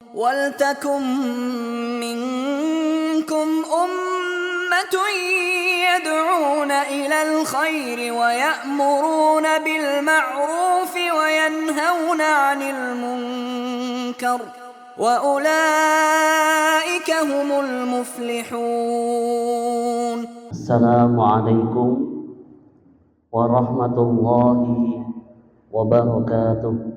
وَلْتَكُن مِّنكُمْ أُمَّةٌ يَدْعُونَ إِلَى الْخَيْرِ وَيَأْمُرُونَ بِالْمَعْرُوفِ وَيَنْهَوْنَ عَنِ الْمُنكَرِ وَأُولَئِكَ هُمُ الْمُفْلِحُونَ. Assalamualaikum warahmatullahi wabarakatuh.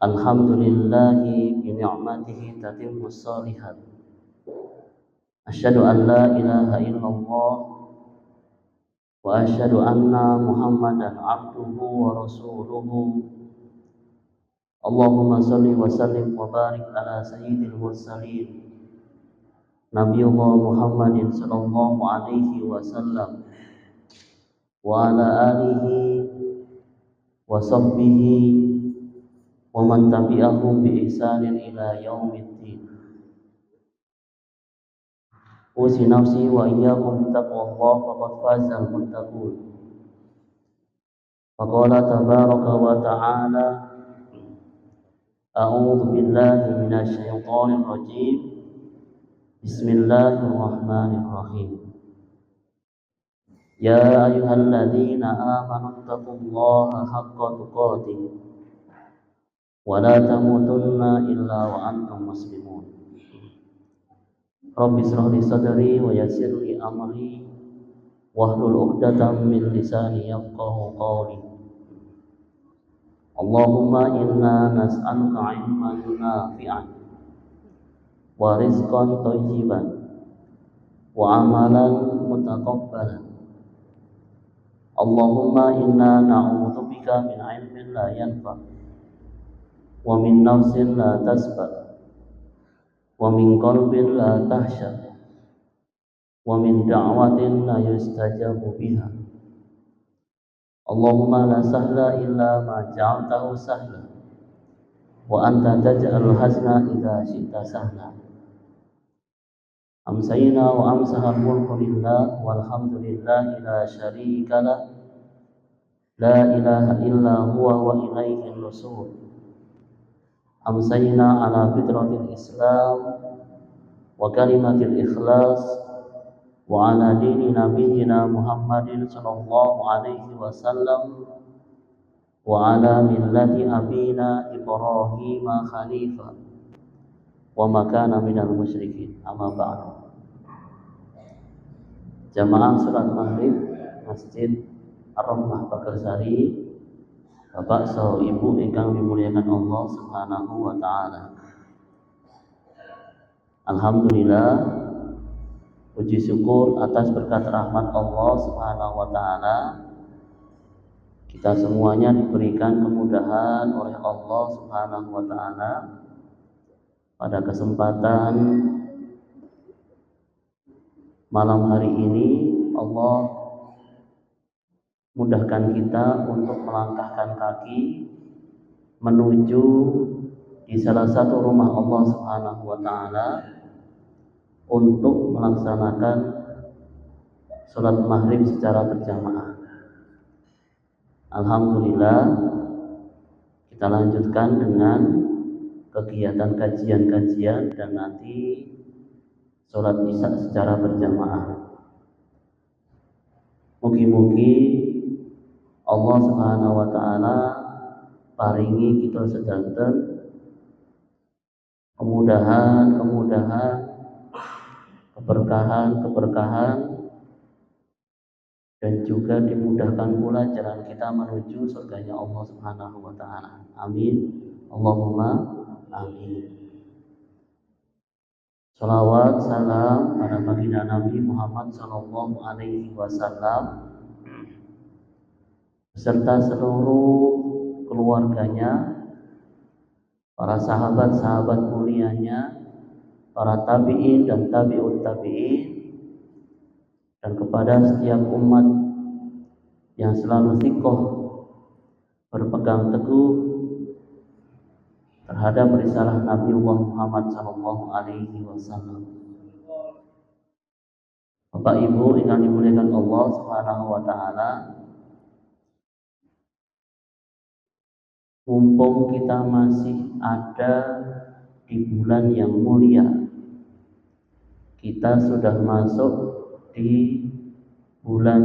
Alhamdulillahi bi ni'matihi tatimmus shalihat. Asyhadu an la ilaha illallah wa asyhadu anna Muhammadan abduhu wa rasuluhu. Allahumma shalli wa sallim wa barik ala sayyidil mursalin Nabiyullah Muhammadin sallallahu alaihi wasallam wa ala alihi wa sahbihi wa man tabi'ahum bi ihsanin ila yaumiddin. Usi nafsi wa iyyakum bittaqwallah faqad fazal muttaqun. Faqala tabaraka wa ta'ala a'udzu billahi minasy syaithanir rajim. Bismillahirrahmanirrahim. Ya ayyuhalladzina amanu taqullaha haqqa tuqatih wa la tamutunna illa wa antum muslimun. Rabbi shrah li sadri wa yassir li amri wahlul 'uqdatam min lisani yafqahu qawli. Allahumma inna nas'aluka 'ilman nafi'an wa rizqan thayyiban wa amalan mutaqabbalan. Allahumma inna na'udzubika min 'ilmin la yanfa' wa min nafsin la tasba' wa min qalbin la tahsha' wa min da'watin la yustajabu biha. Allahumma la sahla illa ma ja'altahu sahla wa anta taj'alul hazna idza syi'ta sahla. Amsayna wa amsahal mulku lillah walhamdulillahi la syarika lah, la ilaha illa huwa wa ilaihin nusur. Amsayna ala fitratil islam wa kalimatil ikhlas wa ala dini nabiyyina Muhammadin sallallahu alaihi wasallam wa ala millati abina Ibrahim khanifa wa ma kana minal musyrikin. Amma ba'du. Jamaah salat maghrib Masjid Ar-Rahmah Bakarsari, Bapak saha Ibu ingkang dimuliakan Allah Subhanahu wa taala. Alhamdulillah, puji syukur atas berkat rahmat Allah Subhanahu wa taala. Kita semuanya diberikan kemudahan oleh Allah Subhanahu wa taala. Pada kesempatan malam hari ini Allah mudahkan kita untuk melangkahkan kaki menuju di salah satu rumah Allah Subhanahu wa taala untuk melaksanakan sholat maghrib secara berjamaah. Alhamdulillah, kita lanjutkan dengan kegiatan kajian-kajian dan nanti sholat isya secara berjamaah. Mugi-mugi Allah Subhanahu wa taala paringi kita sedanten kemudahan, keberkahan dan juga dimudahkan pula jalan kita menuju surganya Allah Subhanahu wa taala. Amin. Allahumma amin. Salawat salam pada baginda Nabi Muhammad sallallahu alaihi wasallam beserta seluruh keluarganya, para sahabat-sahabat mulianya, para tabi'in dan tabi'ut tabi'in, dan kepada setiap umat yang selalu thiqah berpegang teguh terhadap risalah Nabiullah Muhammad sallallahu alaihi wasallam. Bapak Ibu ingkang dimuliakan Allah Subhanahu wa taala, mumpung kita masih ada di bulan yang mulia, kita sudah masuk di bulan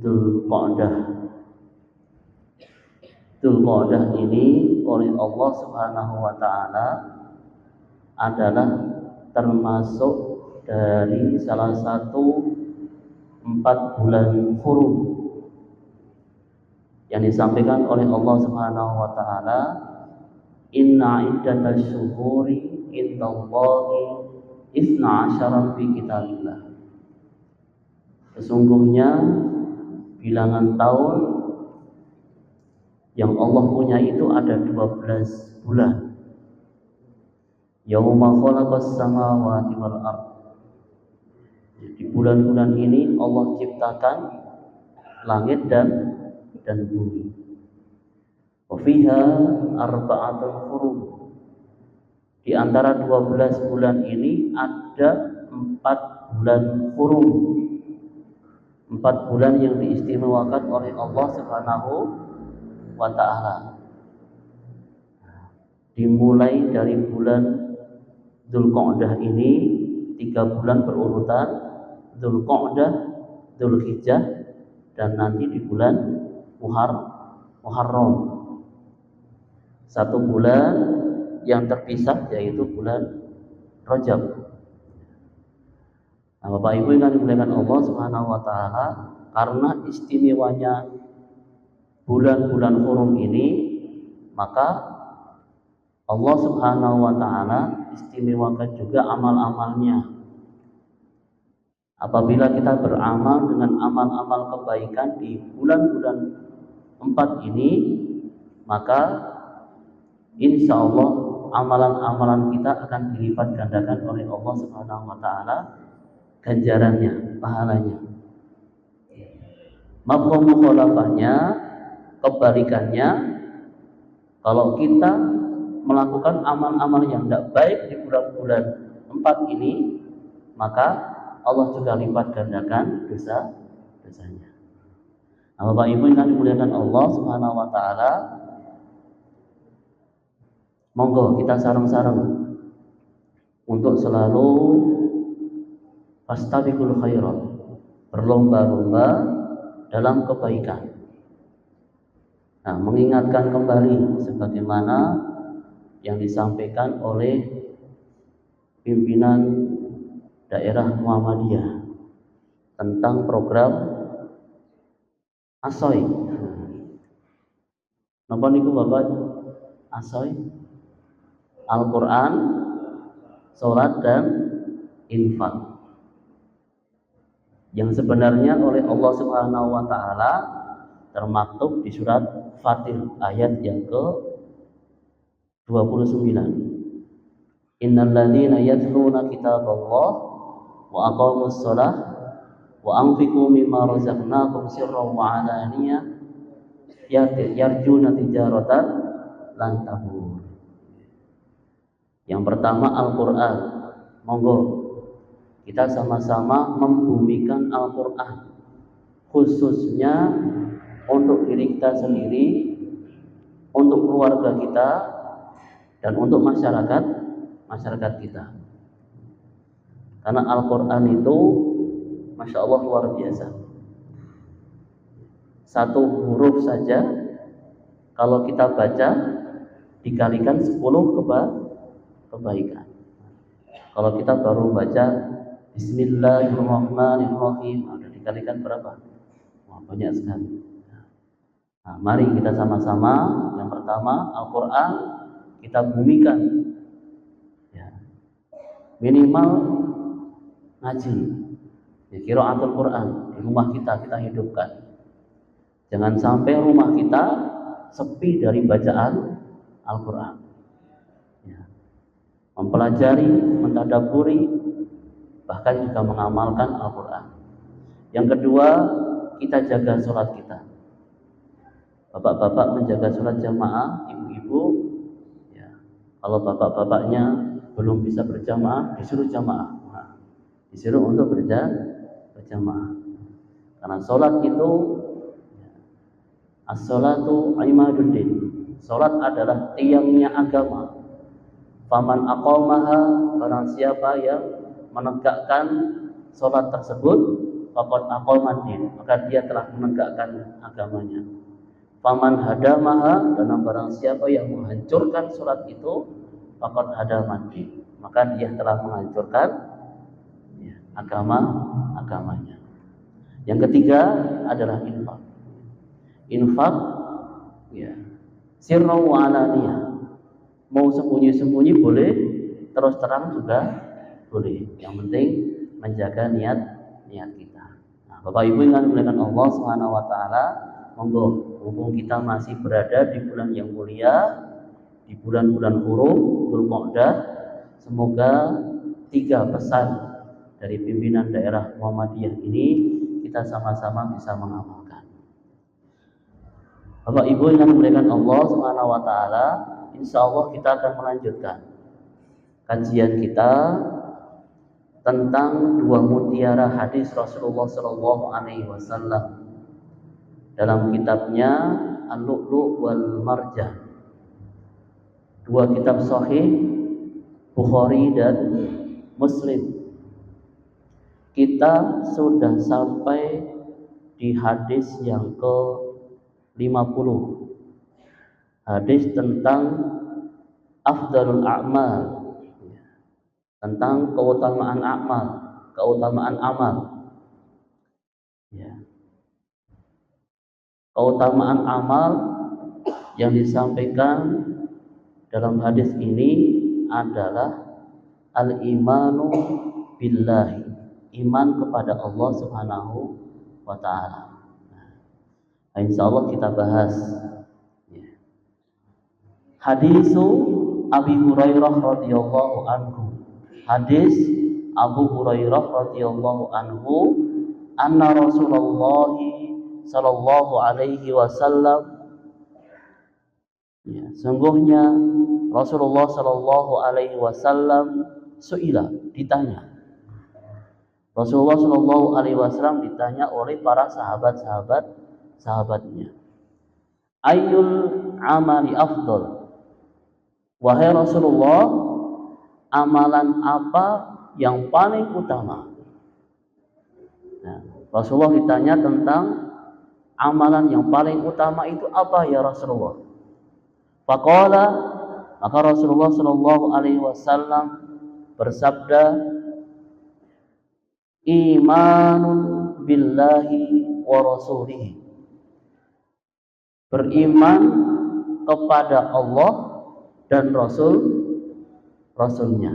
Dzulqa'dah. Dzulqa'dah ini oleh Allah Subhanahu wa taala adalah termasuk dari salah satu 4 bulan hurum yang disampaikan oleh Allah Subhanahu wa taala, inna iddatash syuhuri indallahi isna asyaran fi kitabillah. Sesungguhnya bilangan tahun yang Allah punya itu ada 12 bulan. Yauma khalaqas samawati wal ardh. Di bulan-bulan ini Allah ciptakan langit dan bumi. Wa fiha arba'atul hurum. Di antara 12 bulan ini ada 4 bulan hurum. 4 bulan yang diistimewakan oleh Allah Subhanahu wa taala. Dimulai dari bulan Dzulqa'dah ini 3 bulan berurutan, Dzulqa'dah, Dzulhijjah, dan nanti di bulan Muharram. 1 bulan yang terpisah yaitu bulan Rajab. Nah, Bapak Ibu yang dimuliakan Allah Subhanahu wa taala, karena istimewanya bulan-bulan hurum ini, maka Allah Subhanahu wa taala istimewakan juga amal-amalnya. Apabila kita beramal dengan amal-amal kebaikan di bulan-bulan 4 ini, maka insya Allah amalan-amalan kita akan dilipat gandakan oleh Allah Subhanahu wa taala ganjarannya, pahalanya. Mafhum mukhalafahnya, kebalikannya, kalau kita melakukan amal-amal yang tidak baik di bulan-bulan 4 ini, maka Allah juga lipat gandakan dosanya. Nah, Bapak Ibu yang dimuliakan Allah Subhanahu wa taala, monggo kita sareng-sareng untuk selalu fastabiqul khairat, berlomba-lomba dalam kebaikan. Nah, mengingatkan kembali sebagaimana yang disampaikan oleh pimpinan daerah Muhammadiyah tentang program ASOI. Napa niku Bapak? ASOI, Al-Quran, Salat, dan Infak. Yang sebenarnya oleh Allah Subhanahu wa taala termaktub di surat Fatir ayat yang ke-29. Innal ladzina yatluna kitaballah wa aqamus shalah wa anfiqu mimma razaqnakum sirran wa alaniyah yarjuna tijaratan lan tabur. Yang pertama Al-Qur'an. Monggo kita sama-sama membumikan Al-Qur'an, khususnya untuk diri kita sendiri, untuk keluarga kita, dan untuk masyarakat kita. Karena Al-Quran itu Masya Allah luar biasa. 1 huruf saja kalau kita baca dikalikan 10 kebaikan. Kalau kita baru baca Bismillahirrahmanirrahim, ada dikalikan berapa? Wah, banyak sekali. Nah, mari kita sama-sama, yang pertama Al-Quran kita bumikan, ya. Minimal ngaji, ya, qiraatul Quran di rumah kita hidupkan. Jangan sampai rumah kita sepi dari bacaan Al-Quran, ya. Mempelajari, mentadabburi, bahkan juga mengamalkan Al-Quran. Yang kedua, kita jaga sholat kita. Bapak-bapak menjaga sholat jamaah, ibu-ibu, ya, kalau bapak-bapaknya belum bisa berjamaah, disuruh jamaah, disuruh untuk berjamaah. Karena sholat itu, as-sholatu imaduddin. Sholat adalah tiangnya agama. Faman aqamaha, barang siapa yang menegakkan sholat tersebut, faqad aqamaddin, maka dia telah menegakkan agamanya. Faman hadamaha, dan barang siapa yang menghancurkan sholat itu, faqad hadamaddin, maka dia telah menghancurkan agamanya. Yang ketiga adalah infak. Infak, ya, sirra wa alaniyah. Mau sembunyi-sembunyi boleh, terus terang juga boleh. Yang penting menjaga niat kita. Nah, Bapak Ibu yang dimuliakan Allah Subhanahu wa taala, monggo mumpung kita masih berada di bulan yang mulia, di bulan-bulan hurum Dzulqa'dah, semoga 3 pesan dari pimpinan daerah Muhammadiyah ini kita sama-sama bisa mengamalkan. Bapak Ibu yang dimuliakan Allah Subhanahu wa taala, insyaallah kita akan melanjutkan kajian kita tentang 2 mutiara hadis Rasulullah sallallahu alaihi wasallam dalam kitabnya Al-Lu'lu' wal Marjan. 2 kitab sahih Bukhari dan Muslim. Kita sudah sampai di hadis yang ke-50. Hadis tentang afdalul a'mal, tentang keutamaan amal. Ya. Keutamaan amal yang disampaikan dalam hadis ini adalah al-imanu billahi, iman kepada Allah Subhanahu wa taala. Nah, insyaallah kita bahas hadisu Abi Hurairah radhiyallahu anhu. Hadis Abu Hurairah radhiyallahu anhu, anna Rasulullah sallallahu alaihi wasallam, ya, sungguhnya Rasulullah sallallahu alaihi wasallam suila, ditanya. Rasulullah sallallahu alaihi wasallam ditanya oleh para sahabatnya. Ayyul amali afdal? Wahai Rasulullah, amalan apa yang paling utama? Nah, Rasulullah ditanya tentang amalan yang paling utama itu apa ya Rasulullah? Faqala, maka Rasulullah sallallahu alaihi wasallam bersabda, imanun billahi wa rasulihi. Beriman kepada Allah dan Rasulnya.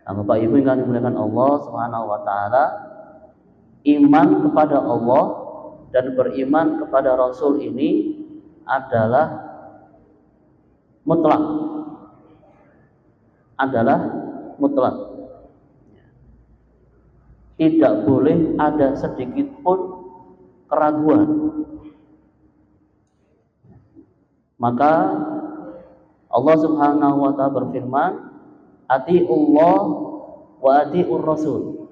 Nah, Bapak Ibu yang dimuliakan Allah Subhanahu wa taala, iman kepada Allah dan beriman kepada Rasul ini adalah mutlak. Tidak boleh ada sedikit pun keraguan. Maka Allah Subhanahu wa taala berfirman, atiullah wa atiur rasul.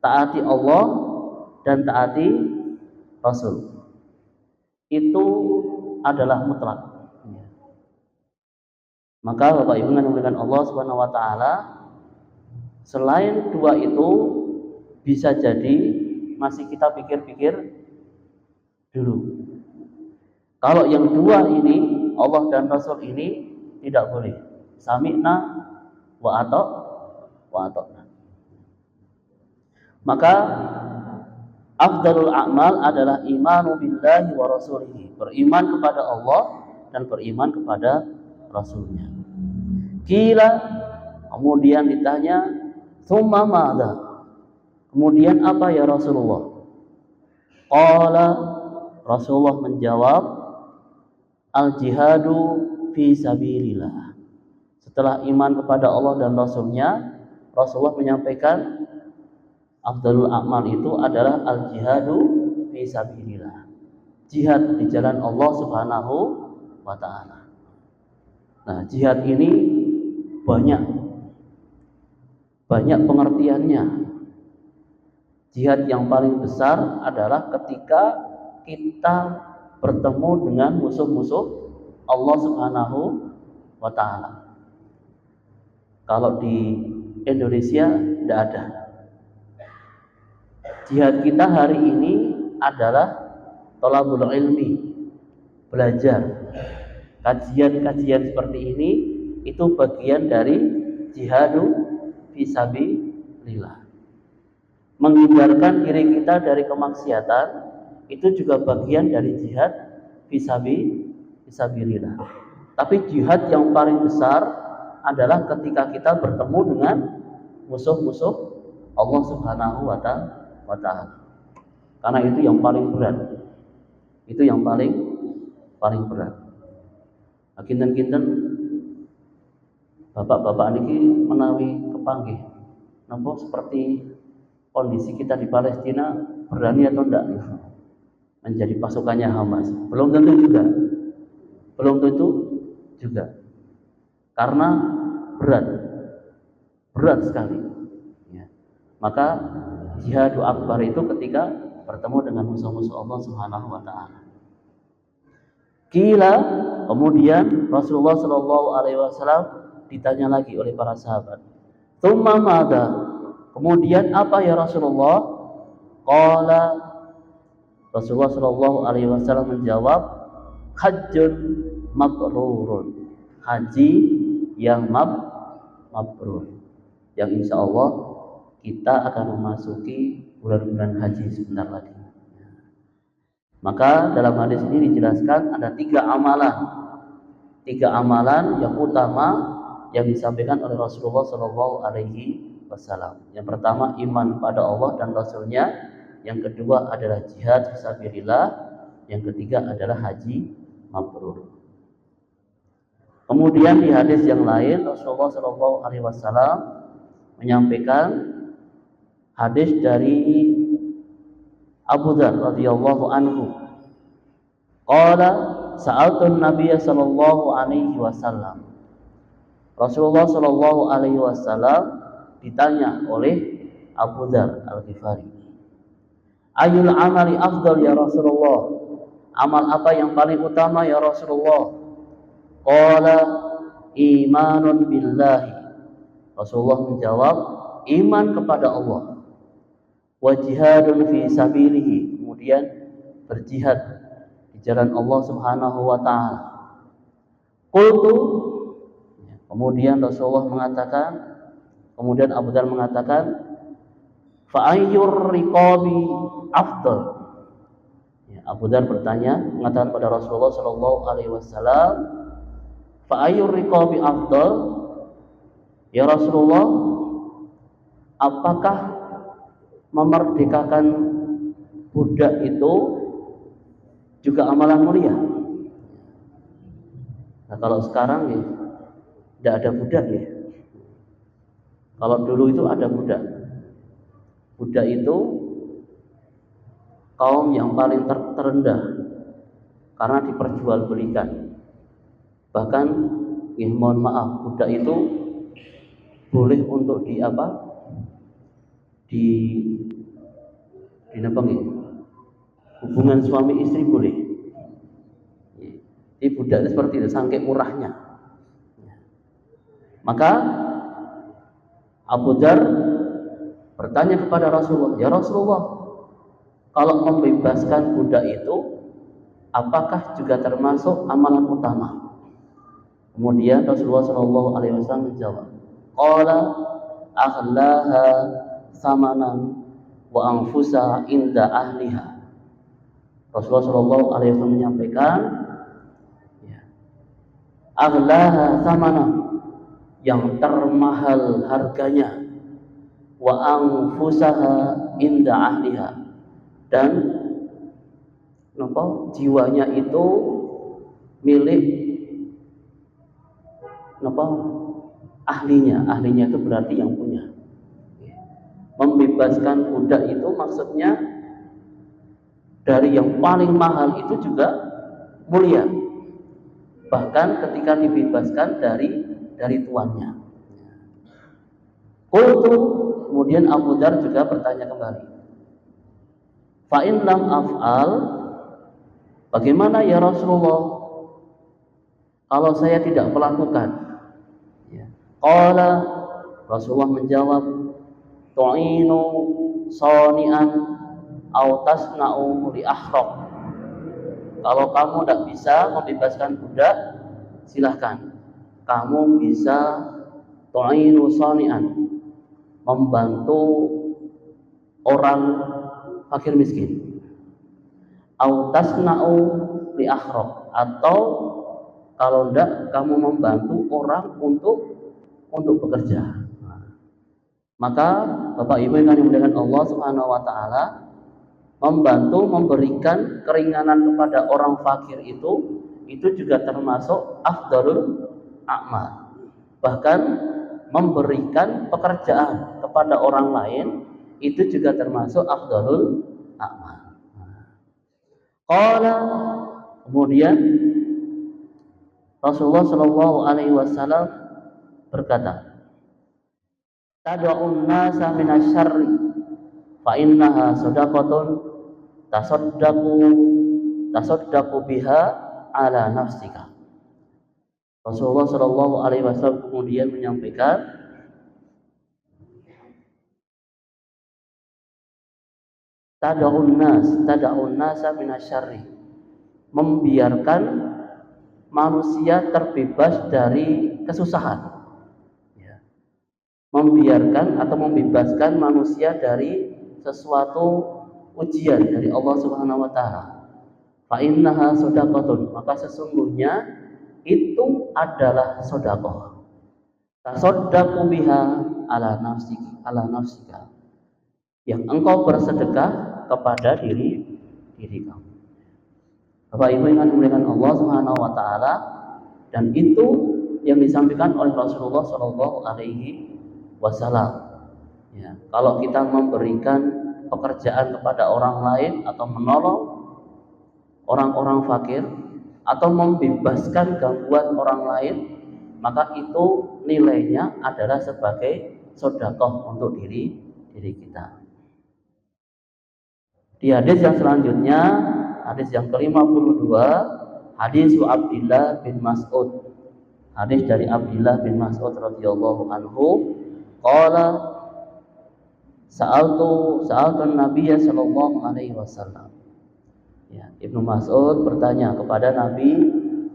Taati Allah dan taati Rasul. Itu adalah mutlak. Maka Bapak Ibu yang dimuliakan Allah Subhanahu wa taala, selain 2 itu bisa jadi masih kita pikir-pikir dulu. Kalau yang 2 ini, Allah dan Rasul ini tidak boleh. Sami'na wa ata'na. Maka afdalul a'mal adalah imanu billahi wa rasulihi, beriman kepada Allah dan beriman kepada Rasulnya. Qila, kemudian ditanya, tsumma madza? Kemudian apa ya Rasulullah? Qala, Rasulullah menjawab, al-jihadu fi sabilillah. Setelah iman kepada Allah dan Rasulnya, Rasulullah menyampaikan afdalul a'mal itu adalah al-jihadu fi sabilillah, jihad di jalan Allah Subhanahu wa taala. Nah, jihad ini banyak pengertiannya. Jihad yang paling besar adalah ketika kita bertemu dengan musuh-musuh Allah Subhanahu wa Ta'ala. Kalau di Indonesia tidak ada. Jihad kita hari ini adalah thalabul ilmi, belajar. Kajian-kajian seperti ini itu bagian dari jihadu fisabilillah. Menghindarkan diri kita dari kemaksiatan itu juga bagian dari jihad fisabilillah. Tapi jihad yang paling besar adalah ketika kita bertemu dengan musuh-musuh Allah Subhanahu wa Ta'ala. Karena itu yang paling berat. Itu yang paling berat. Kinten-kinten bapak-bapak niki menawi kepanggih napa seperti kondisi kita di Palestina, berani atau enggak menjadi pasukannya Hamas? Belum tentu juga. Karena berat sekali. Ya. Maka jihadu akbar itu ketika bertemu dengan musuh-musuh Allah Subhanahu wa Ta'ala. Kila, kemudian Rasulullah Shallallahu Alaihi Wasallam ditanya lagi oleh para sahabat. Tsumma madza? Kemudian apa ya Rasulullah? Qala, Rasulullah Shallallahu Alaihi Wasallam menjawab, hajjun mabrurun, haji yang mabrur, yang insya Allah kita akan memasuki bulan-bulan haji sebentar lagi. Maka dalam hadis ini dijelaskan ada 3 amalan yang utama yang disampaikan oleh Rasulullah Shallallahu Alaihi Wasallam. Yang pertama iman pada Allah dan Rasulnya, yang kedua adalah jihad fisabilillah, yang ketiga adalah haji mabrur. Kemudian di hadis yang lain Rasulullah Shallallahu Alaihi Wasallam menyampaikan hadis dari Abu Dzar radhiyallahu anhu. Qala sa'altun Nabiy sallallahu alaihi wasallam. Rasulullah sallallahu alaihi wasallam ditanya oleh Abu Dzar Al-Ghifari. Ayul amali afdal ya Rasulullah? Amal apa yang paling utama ya Rasulullah? Qala imanun billahi. Rasulullah menjawab, iman kepada Allah. Wa jihadun fi sabilihi, kemudian berjihad di jalan Allah Subhanahu wa Ta'ala. Qultu, kemudian Rasulullah mengatakan, kemudian Abu Dzar mengatakan, fa ayyur riqabi afdal? Abu Dzar bertanya, mengatakan pada Rasulullah sallallahu alaihi wasallam, fa ayyur riqabi afdal? Ya Rasulullah, apakah memerdekakan budak itu juga amalan mulia? Nah, kalau sekarang ya tidak ada budak ya. Kalau dulu itu ada budak. Budak itu kaum yang paling terendah karena diperjualbelikan. Bahkan mohon maaf, budak itu boleh untuk di hubungan suami istri boleh. Di budak seperti itu, saking murahnya. Maka Abu Dzar bertanya kepada Rasulullah, ya Rasulullah, kalau membebaskan budak itu apakah juga termasuk amalan utama? Kemudian Rasulullah Shallallahu Alaihi Wasallam menjawab, qala aghlaha samanan wa anfusa inda ahliha. Rasulullah Shallallahu Alaihi Wasallam menyampaikan, aghlaha samanan, yang termahal harganya, wa anfusaha inda ahliha, dan jiwanya itu milik ahlinya itu berarti yang punya. Membebaskan budak itu maksudnya dari yang paling mahal itu juga mulia, bahkan ketika dibebaskan dari tuannya. Qultu, kemudian Abu Dzar juga bertanya kembali, Fa in lam af'al, bagaimana ya Rasulullah kalau saya tidak melakukan? Ya. Qala, Rasulullah menjawab, tu'inu sani'an au tasna'u li ahraq. Kalau kamu tidak bisa membebaskan budak, silahkan. Kamu bisa tu'inu sani'an, membantu orang fakir miskin. Au tasna'u li ahraq, atau kalau tidak kamu membantu orang untuk bekerja. Maka Bapak Ibu yang dimuliakan Allah Subhanahu wa taala, membantu memberikan keringanan kepada orang fakir itu juga termasuk afdalul a'mal. Bahkan memberikan pekerjaan kepada orang lain itu juga termasuk afdalul a'mal. Qala, kemudian Rasulullah Shallallahu alaihi wasallam berkata, tad'un nasa minasyarri fa innaha shadaqatun tasaddaqu biha ala nafsika. Rasulullah Shallallahu alaihi wasallam kemudian menyampaikan, tad'un nasa minasyarri, membiarkan manusia terbebas dari kesusahan. Membiarkan atau membebaskan manusia dari sesuatu ujian dari Allah Subhanahu wa taala. Fa innaha shadaqatun, maka sesungguhnya itu adalah sedekah. Tasaddaqu biha ala nafsika. Yang engkau bersedekah kepada diri kamu. Bapak Ibu yang dimuliakan Allah Subhanahu wa taala, dan itu yang disampaikan oleh Rasulullah Shallallahu alaihi wasallam. Ya, kalau kita memberikan pekerjaan kepada orang lain atau menolong orang-orang fakir atau membebaskan gangguan orang lain, maka itu nilainya adalah sebagai sedekah untuk diri kita. Di hadis yang selanjutnya, hadis yang ke-52, hadis Abdullah bin Mas'ud. Hadis dari Abdullah bin Mas'ud radhiyallahu anhu, qala sa'altu Nabiy sallallahu alaihi wasallam. Ya, Ibnu Mas'ud bertanya kepada Nabi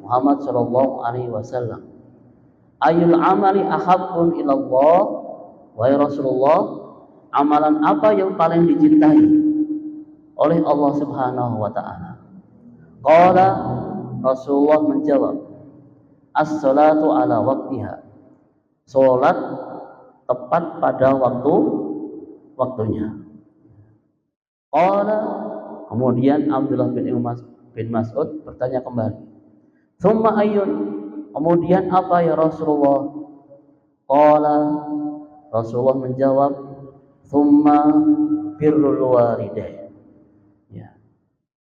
Muhammad sallallahu alaihi wasallam, ayul amali ahabbun ilallah, wahai Rasulullah, amalan apa yang paling dicintai oleh Allah Subhanahu wa taala? Qala, Rasulullah menjawab, as-salatu ala waqtiha, salat tepat pada waktunya. Qala, kemudian Abdullah bin Mas'ud bertanya kembali, tsumma ayyun, kemudian apa ya Rasulullah? Qala, Rasulullah menjawab, tsumma birrul walidain. Ya,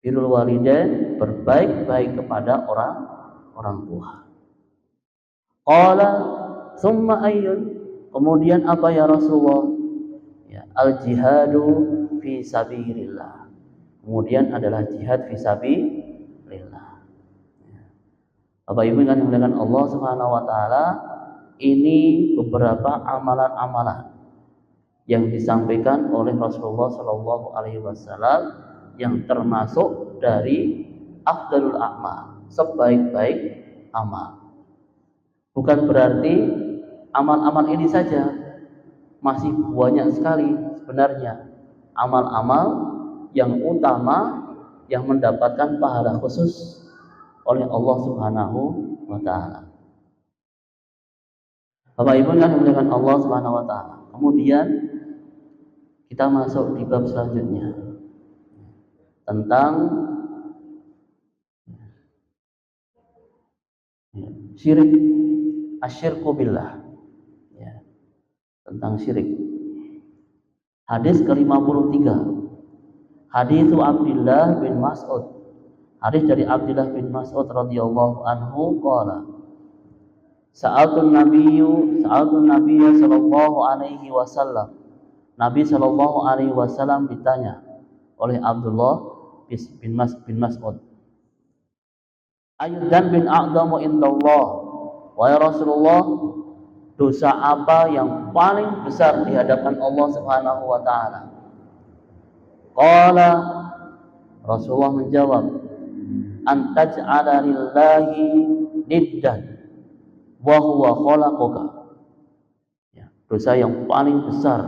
birrul walidain, berbaik-baik kepada orang tua. Qala, tsumma ayyun, kemudian apa ya Rasulullah? Ya, al jihadu fi sabilillah. Kemudian adalah jihad fi sabilillah. Ya. Bapak Ibu yang dimuliakan Allah Subhanahu wa taala, ini beberapa amalan-amalan yang disampaikan oleh Rasulullah Shallallahu alaihi wasallam yang termasuk dari afdalul a'mal, sebaik-baik amal. Bukan berarti amal-amal ini saja, masih banyak sekali sebenarnya amal-amal yang utama yang mendapatkan pahala khusus oleh Allah Subhanahu wa taala. Bapak Ibu yang dimuliakan Allah Subhanahu wa taala. Kemudian kita masuk di bab selanjutnya tentang syirik, asyirku billah. Ya, tentang syirik. Hadis ke-53. Hadis Abdullah bin Mas'ud. Hadis dari Abdullah bin Mas'ud radhiyallahu anhu qala, Sa'altun Nabiyyu sallallahu alaihi wasallam. Nabi sallallahu alaihi wasallam ditanya, oleh Abdullah bin Mas'ud. Ayyud dzambin a'dhamu indallah. Wahai Rasulullah, dosa apa yang paling besar di hadapan Allah Subhanahu wa taala? Qala, Rasulullah menjawab, an taj'ala lillahi niddan wa huwa khalaqaka. Ya, dosa yang paling besar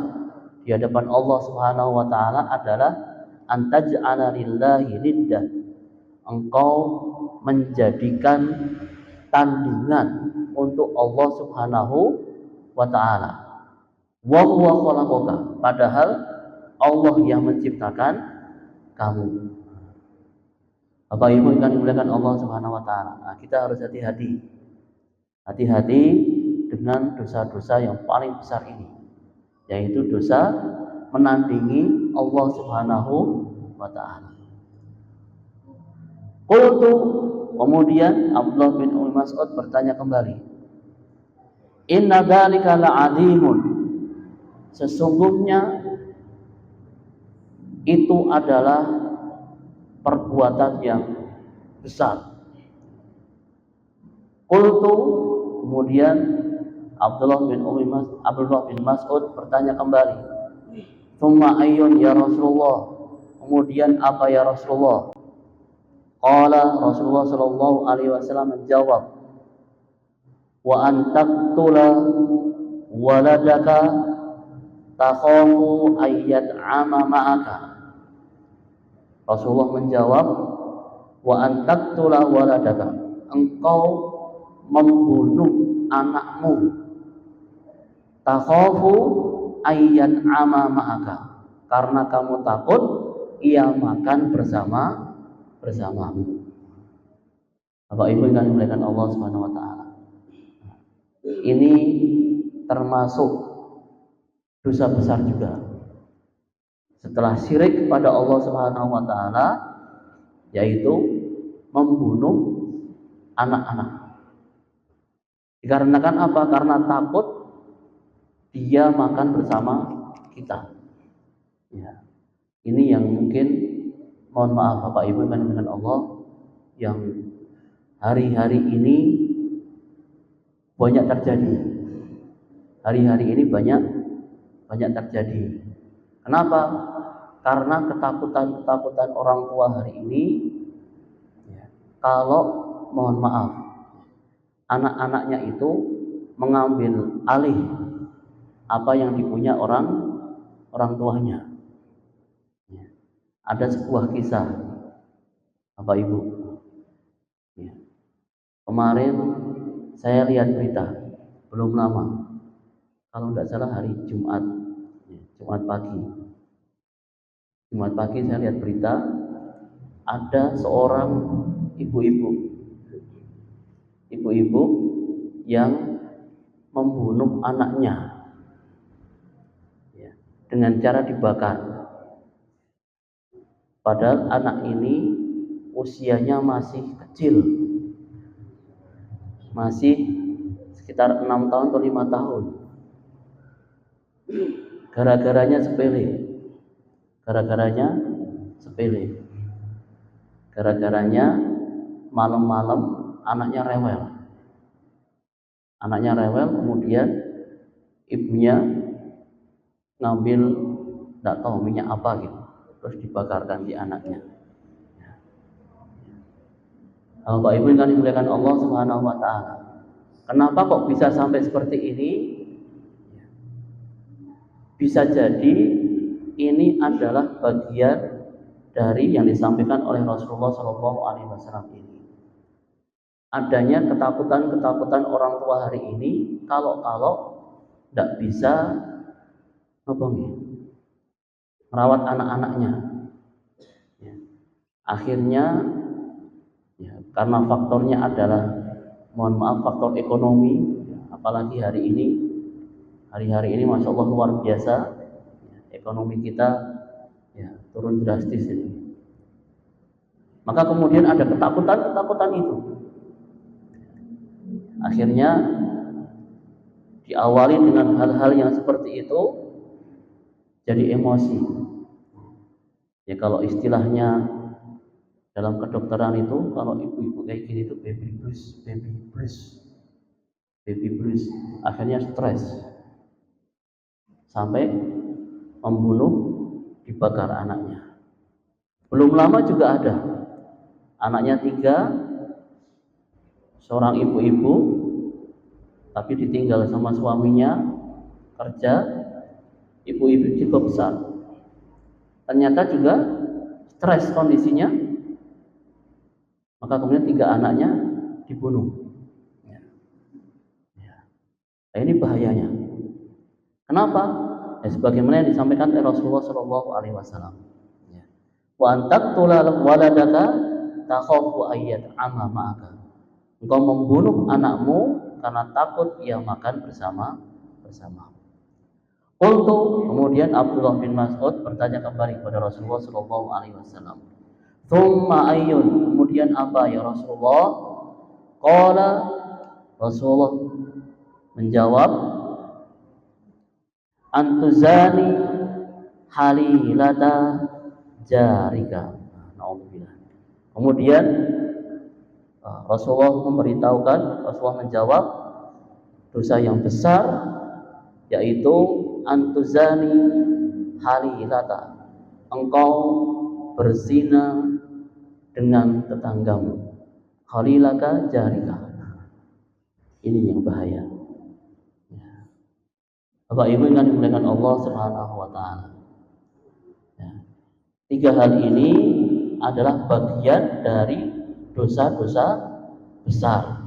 di hadapan Allah Subhanahu wa taala adalah an taj'ala lillahi niddan. Engkau menjadikan tandingan untuk Allah Subhanahu wa taala. Wa huwa khalaqaka, padahal Allah yang menciptakan kamu. Bapak Ibu yang dimuliakan Allah Subhanahu wa taala. Nah, kita harus hati-hati. Hati-hati dengan dosa-dosa yang paling besar ini, yaitu dosa menandingi Allah Subhanahu wa taala. Qultu, kemudian Abdullah bin Mas'ud bertanya kembali, inna dzalika la'azimun, sesungguhnya itu adalah perbuatan yang besar. Qultu, kemudian Abdullah bin Mas'ud bertanya kembali, tsumma ayyun ya Rasulullah, kemudian apa ya Rasulullah? Qala, Rasulullah sallallahu alaihi wasallam menjawab, wa an taqtula waladaka takhafu ayyat'ama ma'aka. Rasulullah menjawab, wa an taqtula waladaka, engkau membunuh anakmu, takhafu ayyat'ama ma'aka, karena kamu takut ia makan bersamamu. Bapak Ibu yang dimuliakan Allah Subhanahu wa taala. Ini termasuk dosa besar juga. Setelah syirik kepada Allah Subhanahu wa taala, yaitu membunuh anak-anak. Dikarenakan apa? Karena takut dia makan bersama kita. Ya. Ini yang mungkin, mohon maaf Bapak Ibu dengan Allah, yang hari-hari ini banyak terjadi. Hari-hari ini banyak terjadi. Kenapa? Karena ketakutan orang tua hari ini, ya, kalau mohon maaf anak-anaknya itu mengambil alih apa yang dipunya orang tuanya. Ya. Ada sebuah kisah, Bapak Ibu. Ya. Kemarin saya lihat berita, belum lama, kalau tidak salah hari Jumat, ya, Jumat pagi saya lihat berita, ada seorang ibu-ibu yang membunuh anaknya, ya, dengan cara dibakar. Padahal anak ini usianya masih kecil, masih sekitar 6 tahun atau 5 tahun. Gara-garanya sepele. Gara-garanya malam-malam anaknya rewel, kemudian ibunya ngambil, tidak tahu minyak apa gitu, terus dibakarkan di anaknya. Bapak Ibu yang dimuliakan Allah Subhanahu wa taala. Kenapa kok bisa sampai seperti ini? Bisa jadi ini adalah bagian dari yang disampaikan oleh Rasulullah Shallallahu alaihi wasallam ini. Adanya ketakutan orang tua hari ini, kalau tidak bisa merawat anak-anaknya. Ya. Akhirnya, ya, karena faktornya adalah, mohon maaf, faktor ekonomi, apalagi hari ini Masya Allah luar biasa, ya, ekonomi kita, ya, turun drastis ini. Maka kemudian ada ketakutan itu. Akhirnya diawali dengan hal-hal yang seperti itu, jadi emosi. Ya kalau istilahnya dalam kedokteran itu, kalau ibu-ibu kayak gini itu baby blues, baby blues, baby blues. Akhirnya stres sampai membunuh, dibakar anaknya. Belum lama juga ada anaknya 3, seorang ibu-ibu, tapi ditinggal sama suaminya kerja, ibu-ibu juga besar. Ternyata juga stres kondisinya, maka kemudian 3 anaknya dibunuh. Ya. Nah, ini bahayanya. Kenapa? Ya, sebagaimana yang disampaikan oleh Rasulullah Shallallahu Alaihi Wasallam. Wa antaqtula waladaka takhafu ayyat amma ma'aka. Engkau membunuh anakmu karena takut ia makan bersama. Qultu, kemudian Abdullah bin Mas'ud bertanya kembali kepada Rasulullah Shallallahu Alaihi Wasallam. Tsumma ayyun, kemudian apa ya Rasulullah? Qala, Rasulullah menjawab, antuzani halilata jarika. Nauzubillah. Kemudian Rasulullah menjawab dosa yang besar, yaitu antuzani halilata, engkau berzina dengan tetanggamu. Halilaka jarika. Ini yang bahaya. Bapak Ibu yang dimuliakan Allah Subhanahu wa taala. 3 hal ini adalah bagian dari dosa-dosa besar.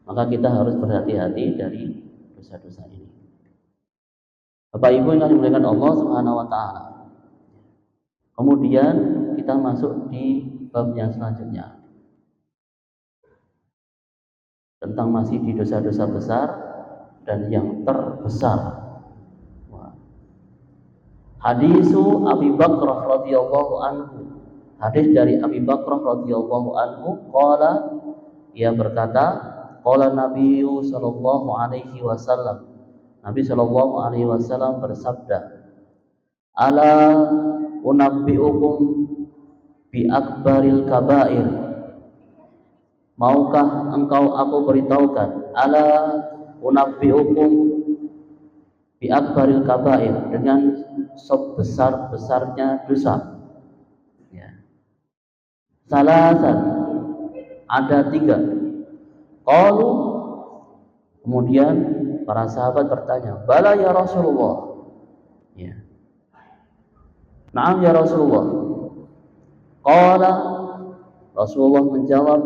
Maka kita harus berhati-hati dari dosa-dosa ini. Bapak Ibu yang dimuliakan Allah Subhanahu wa taala. Kemudian kita masuk di bab yang selanjutnya. Tentang masih di dosa-dosa besar dan yang terbesar. Hadisu Abi Bakrah radhiyallahu anhu. Hadis dari Abi Bakrah radhiyallahu anhu, qala, ia berkata, qala Nabi sallallahu alaihi wasallam. Nabi sallallahu alaihi wasallam bersabda, ala unabbiukum bi akbaril kabair. Maukah engkau aku beritahukan, ala unabbiukum bi akbaril kabair, dengan sebesar-besarnya dosa. Ya. Salasan, ada 3. Qalu, kemudian para sahabat bertanya, bala ya Rasulullah. Ya. Naam ya Rasulullah. Qala, Rasulullah menjawab,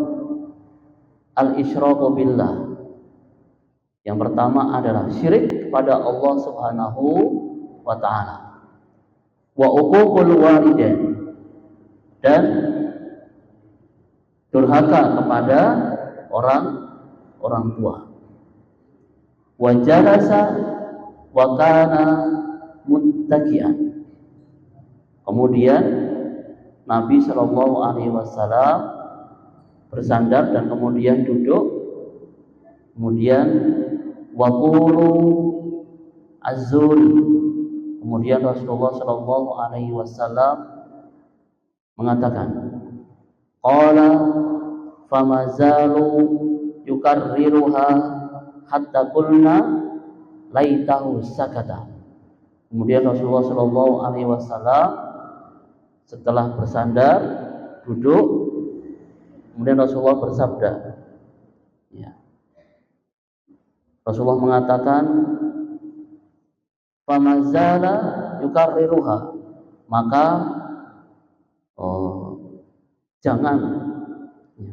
al-isyraku billah. Yang pertama adalah syirik kepada Allah Subhanahu wa taala. Wa uququl walidain, dan durhaka kepada orang tua. Wa jalasa wa kana muttaqian. Kemudian Nabi Shallallahu alaihi wasallam bersandar dan kemudian duduk. Kemudian wa qulu az-zuri. Kemudian Rasulullah Shallallahu alaihi wasallam mengatakan, qala famazalu yukarriruha hatta qulna laitahu sakata. Kemudian Rasulullah Shallallahu alaihi wasallam setelah bersandar duduk, kemudian Rasulullah bersabda, ya. Rasulullah mengatakan, famazala yukarriruha, maka jangan,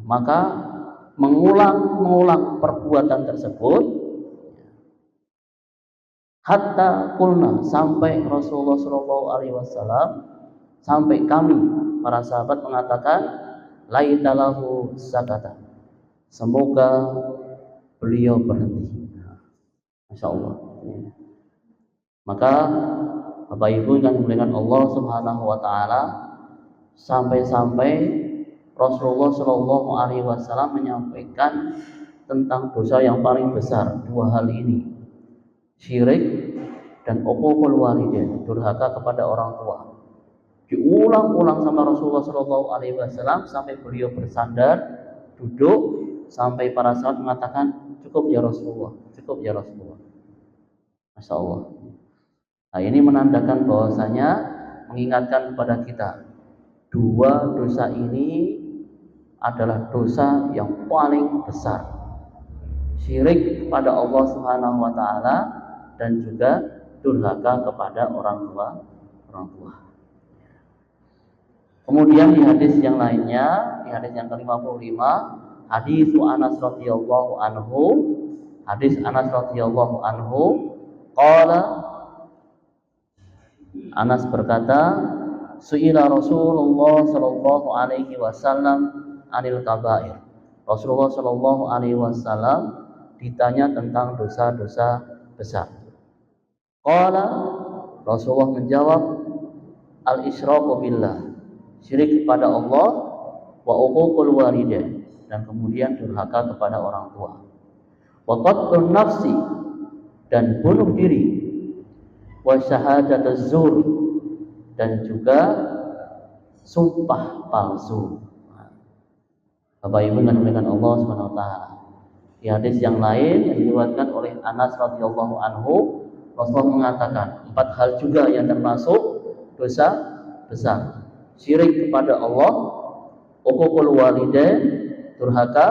maka mengulang perbuatan tersebut, hatta kulna, sampai Rasulullah Shallallahu alaihi wasallam, sampai kami para sahabat mengatakan, laitalahu sakata, semoga beliau berhenti. Masya Allah. Maka Bapak Ibu yang dimuliakan Allah Subhanahu wa taala, sampai-sampai Rasulullah Shallallahu alaihi wasallam menyampaikan tentang dosa yang paling besar, 2 hal ini, syirik dan uququl walidain, durhaka kepada orang tua. Diulang-ulang sama Rasulullah Shallallahu Alaihi Wasallam sampai beliau bersandar, duduk, sampai para sahabat mengatakan, cukup ya Rasulullah, cukup ya Rasulullah. Masya Allah. Nah, ini menandakan bahwasanya mengingatkan kepada kita, dua dosa ini adalah dosa yang paling besar. Syirik kepada Allah Subhanahu wa taala dan juga durhaka kepada orang tua. Kemudian di hadis yang lainnya, di hadis yang ke-55, hadis Anas radhiyallahu anhu, hadis Anas radhiyallahu anhu, qala, Anas berkata, su'ila Rasulullah sallallahu alaihi wasallam anil kabair. Rasulullah sallallahu alaihi wasallam ditanya tentang dosa-dosa besar. Qala, Rasulullah menjawab, al-isyraku billah, syirik kepada Allah, wa uququl walidain, dan kemudian durhaka kepada orang tua, wa qatlun nafsi, dan bunuh diri, wa syahadatuz zur, dan juga sumpah palsu. Bapak Ibu yang dimuliakan Allah Subhanahu wa taala. Di hadis yang lain yang diriwayatkan oleh Anas radhiyallahu anhu, Rasulullah mengatakan 4 hal juga yang termasuk dosa besar. Syirik kepada Allah, uququl walidain, durhaka,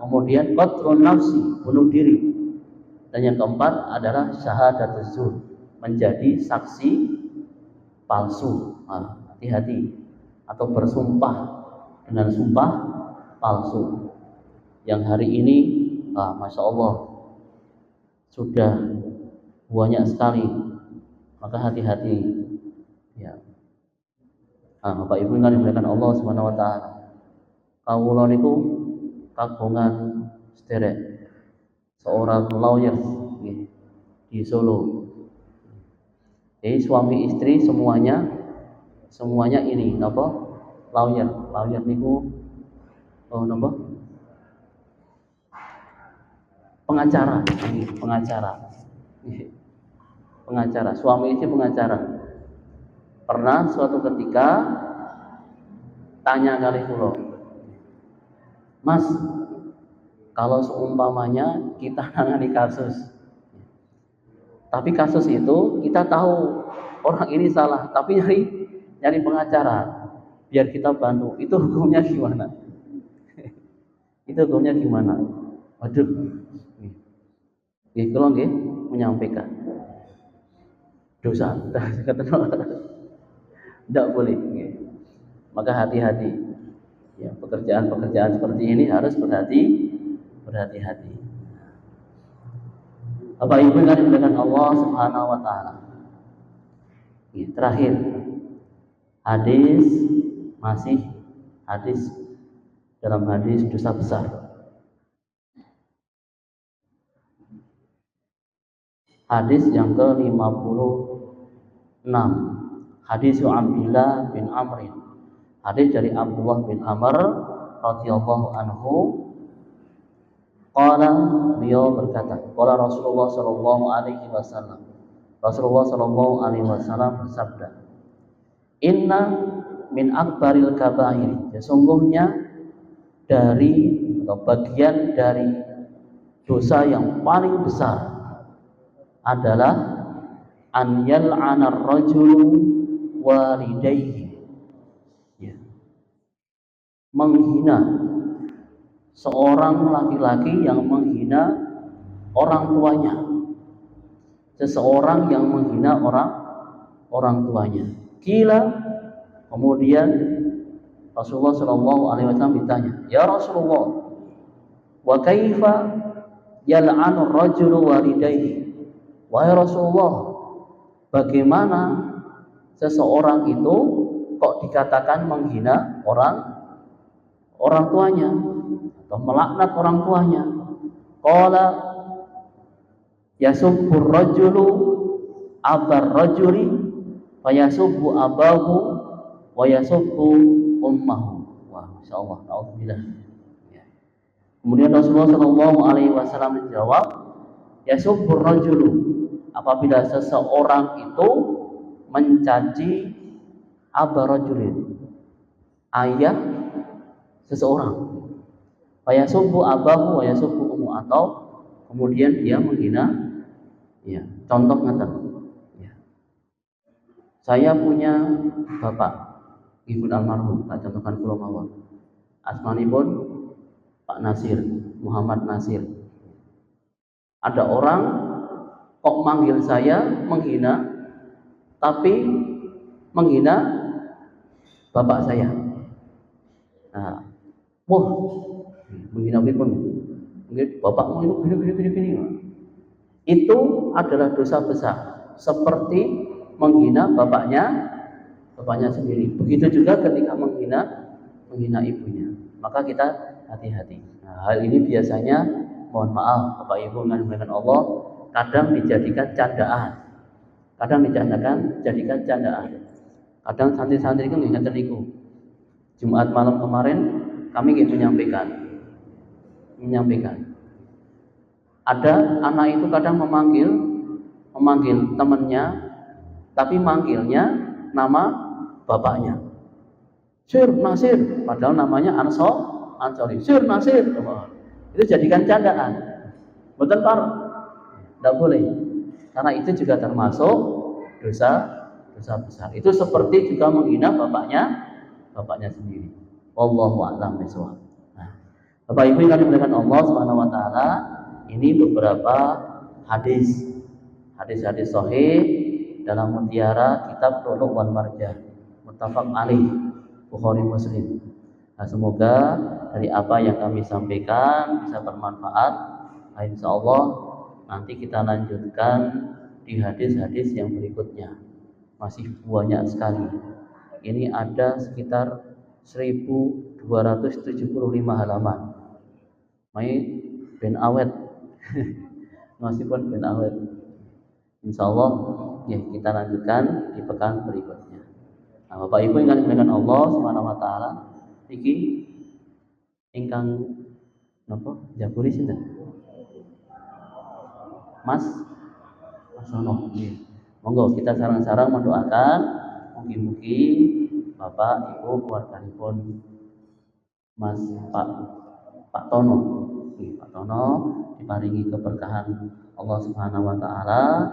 kemudian qatlun nafsi, bunuh diri. Dan yang keempat adalah syahadatuz zur, menjadi saksi palsu. Hati-hati, atau bersumpah dengan sumpah palsu. Yang hari ini, Masya Allah, sudah banyak sekali. Maka hati-hati. Ya. Bapak Ibu yang dimuliakan Allah Subhanahu wa taala. Kawula niku kagungan sederek seorang lawyer di Solo. Jadi suami istri semuanya ini napa? Lawyer niku napa? Pengacara. Suami istri pengacara. Pernah suatu ketika tanya kali kula, Mas, kalau seumpamanya kita nangani kasus, tapi kasus itu kita tahu orang ini salah, tapi nyari pengacara biar kita bantu, itu hukumnya gimana? Waduh, kalau nggih menyampaikan dosa, tidak boleh. Maka hati-hati. Ya, pekerjaan seperti ini harus berhati-hati. Bapak Ibu yang dimuliakan Allah Subhanahu wa taala. Terakhir, hadis dalam hadis dosa besar. Hadis yang ke-56, hadis Abdullah bin Amr. Hadis dari Abdullah bin Amr radhiyallahu anhu, qala, beliau berkata, qala Rasulullah sallallahu alaihi wasallam. Rasulullah sallallahu alaihi wasallam bersabda, inna min akbaril kabair, sesungguhnya dari atau bagian dari dosa yang paling besar adalah an yal'ana ar-rajulu walidayhi, menghina seorang laki-laki yang menghina orang tuanya, seseorang yang menghina orang tuanya. Kila, kemudian Rasulullah Shallallahu Alaihi Wasallam ditanya, ya Rasulullah, wa kaifa yal'anu ar-rajulu walidayhi? Wahai Rasulullah, bagaimana seseorang itu kok dikatakan menghina orang tuanya atau melaknat orang tuanya? Qala yasubbur rajulu abar rajuli fa yasubbu abahu wa yasubbu ummahu. Wah, masyaallah, naudzubillah. Kemudian Rasulullah sallallahu alaihi wasallam menjawab, yasubbur rajulu, apabila seseorang itu mencaci aba rajulin, ayah seseorang, fayasubbu abahu wa yasubbu ummu, atau kemudian dia menghina, ya, contoh ngaten, ya. Saya punya bapak ibu almarhum, tak contohkan kula mawon, asmanipun Pak Nasir, Muhammad Nasir. Ada orang kok manggil saya menghina, tapi menghina bapak saya. Nah, wah, menghina pun, mungkin bapakmu itu gini. Itu adalah dosa besar, seperti menghina bapaknya sendiri. Begitu juga ketika menghina ibunya. Maka kita hati-hati. Nah, hal ini biasanya, mohon maaf Bapak Ibu yang dimuliakan Allah, kadang dijadikan candaan. Kadang santri-santri itu ngeten niku. Jumat malam kemarin kami menyampaikan. Ada anak itu kadang memanggil temannya, tapi manggilnya nama bapaknya. Sir Nasir, padahal namanya Ansori. Sir Nasir, itu jadikan candaan. Betul Pak? Tidak boleh, karena itu juga termasuk dosa besar. Itu seperti juga menghina bapaknya sendiri. Wallahu a'lam bishawab. Nah, Bapak Ibu yang dimuliakan Allah Subhanahu wa taala, ini beberapa hadis sahih dalam mutiara kitab Lu'lu' wal Marjan, muttafaq alaih, Bukhari Muslim. Nah, semoga dari apa yang kami sampaikan bisa bermanfaat. Nah, insyaallah nanti kita lanjutkan di hadis-hadis yang berikutnya. Masih banyak sekali. Ini ada sekitar 1275 halaman. Ben awet. Masih pun ben awet. Insyaallah ya, kita lanjutkan di pekan berikutnya. Nah, Bapak Ibu yang dimuliakan Allah Subhanahu wa taala, iki ingkang napa jaburi sinten? Mas Sono. Monggo kita sareng-sareng mendoakan mugi-mugi Bapak Ibu keluarganipun Mas Pak Tono, Pak Tono diparingi keberkahan Allah Subhanahu wa taala,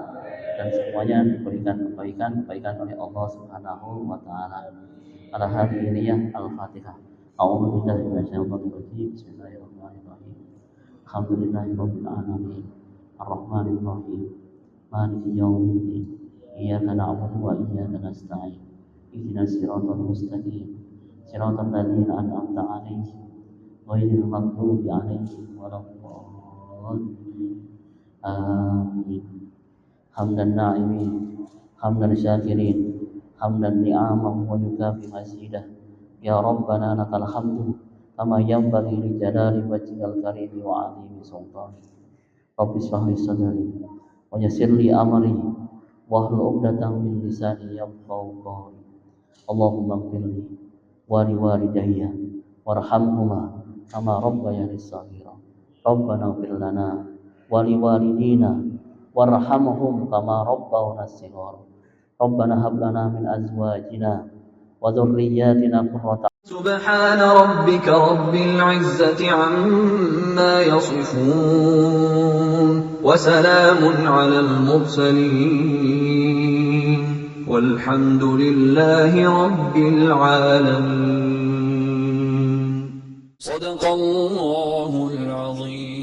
dan semuanya diberikan kebaikan oleh Allah Subhanahu wa taala. Ala hadhihi al-Fatihah. A'udzu billahi minasyaitonir rajim. Bismillahirrahmanirrahim. Alhamdulillahirabbil alamin. Arrahmanir rahim. Maliki yaumiddin. Iyyaka na'budu wa iyyaka nasta'in. Ihdinas siratal mustaqim. Siratal ladzina an'amta 'alaihim ghairil maghdubi 'alaihim waladdallin. Amin. Hamdan na'imin, hamdan syakirin, hamdan ni'amahu wa yukafi mazidah. Ya Rabbana lakal hamdu kama yanbaghi li jalali wajhikal karim wa 'azimi sultani. Rabbi shrah li sadri wa yassir li amri wahlul 'uqdatam min lisani yafqahu qawli. Allahumma ighfirli wa li walidayya warhamhuma kama rabbayani shaghira. Rabbana ighfir lana wa li walidina warhamhum kama rabbawna shighara. Rabbana hab lana min azwajina wa dhurriyyatina qurrata. Subhana rabbika rabbil izzati amma yasifun wa salamun alal mursalin walhamdulillahi rabbil alamin. Sadaqallahul azim.